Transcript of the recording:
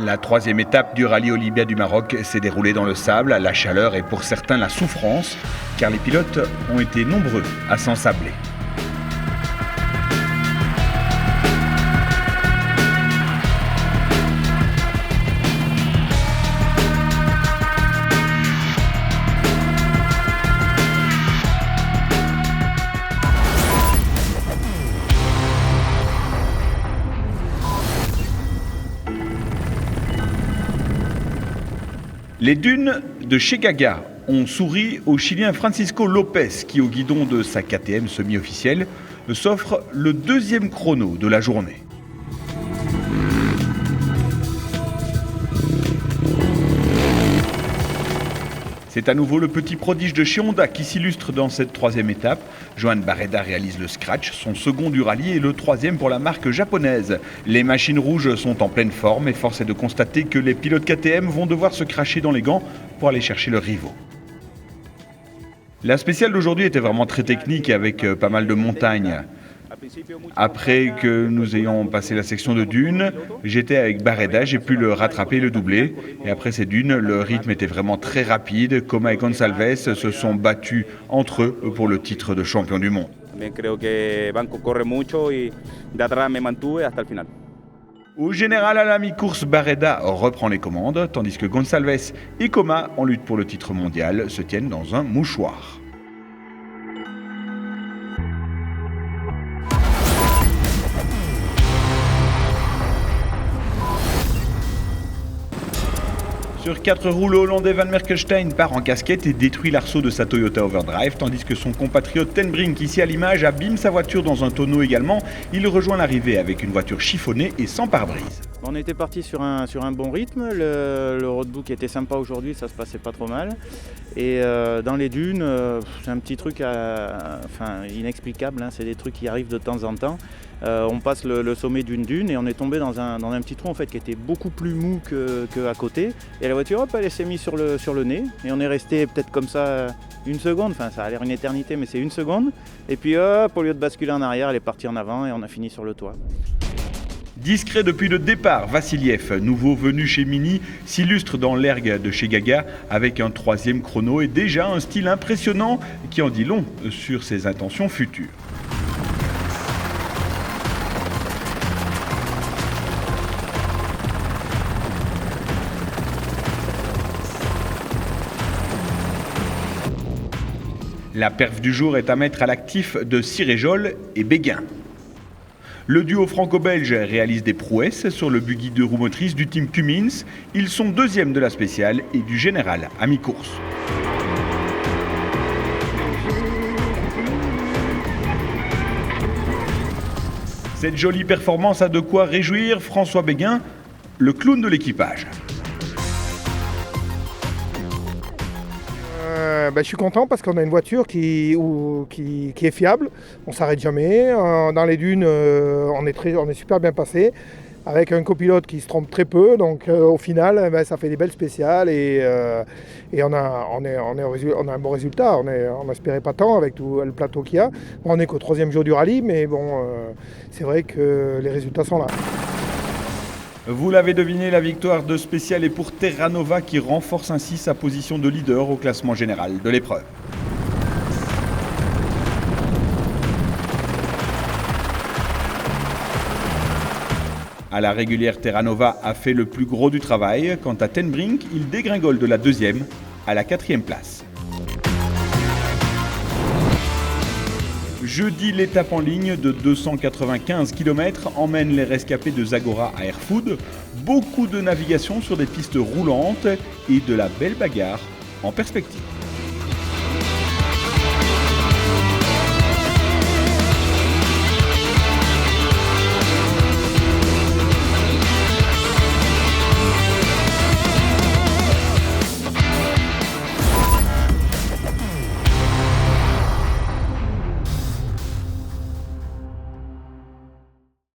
La troisième étape du rallye Olympia du Maroc s'est déroulée dans le sable, la chaleur et pour certains la souffrance, car les pilotes ont été nombreux à s'ensabler. Les dunes de Chegaga ont souri au Chilien Francisco Lopez qui, au guidon de sa KTM semi-officielle, s'offre le deuxième chrono de la journée. C'est à nouveau le petit prodige de chez Honda qui s'illustre dans cette troisième étape. Joan Barreda réalise le scratch, son second du rallye et le troisième pour la marque japonaise. Les machines rouges sont en pleine forme et force est de constater que les pilotes KTM vont devoir se cracher dans les gants pour aller chercher leurs rivaux. La spéciale d'aujourd'hui était vraiment très technique avec pas mal de montagnes. Après que nous ayons passé la section de dunes, j'étais avec Barreda, j'ai pu le rattraper et le doubler. Et après ces dunes, le rythme était vraiment très rapide. Coma et Gonçalves se sont battus entre eux pour le titre de champion du monde. Au général, à la mi-course, Barreda reprend les commandes, tandis que Gonçalves et Coma, en lutte pour le titre mondial, se tiennent dans un mouchoir. Sur 4 roues, le Hollandais Van Merkelstein part en casquette et détruit l'arceau de sa Toyota Overdrive, tandis que son compatriote Ten Brink, ici à l'image, abîme sa voiture dans un tonneau également. Il rejoint l'arrivée avec une voiture chiffonnée et sans pare-brise. On était parti sur un bon rythme, le roadbook était sympa aujourd'hui, ça se passait pas trop mal. Et dans les dunes, c'est un petit truc inexplicable, hein, c'est des trucs qui arrivent de temps en temps. On passe le sommet d'une dune et on est tombé dans un petit trou en fait, qui était beaucoup plus mou qu'à côté. Et la voiture, elle s'est mise sur le nez et on est resté peut-être comme ça une seconde, enfin ça a l'air une éternité mais c'est une seconde. Et puis hop, au lieu de basculer en arrière, elle est partie en avant et on a fini sur le toit. Discret depuis le départ, Vassiliev, nouveau venu chez Mini, s'illustre dans l'ergue de Chegaga avec un troisième chrono et déjà un style impressionnant qui en dit long sur ses intentions futures. La perf du jour est à mettre à l'actif de Siréjol et Béguin. Le duo franco-belge réalise des prouesses sur le buggy 2 roues motrices du team Cummins. Ils sont deuxièmes de la spéciale et du général à mi-course. Cette jolie performance a de quoi réjouir François Béguin, le clown de l'équipage. Je suis content parce qu'on a une voiture qui est fiable, on ne s'arrête jamais. Dans les dunes, on est super bien passé, avec un copilote qui se trompe très peu. Donc au final, ça fait des belles spéciales et on a un bon résultat. On n'espérait pas tant avec tout le plateau qu'il y a. On n'est qu'au 3e jour du rallye, mais bon, c'est vrai que les résultats sont là. Vous l'avez deviné, la victoire de spécial est pour Terranova qui renforce ainsi sa position de leader au classement général de l'épreuve. À la régulière, Terranova a fait le plus gros du travail. Quant à Ten Brink, il dégringole de la 2e à la 4e place. Jeudi, l'étape en ligne de 295 km emmène les rescapés de Zagora à Erfoud. Beaucoup de navigation sur des pistes roulantes et de la belle bagarre en perspective.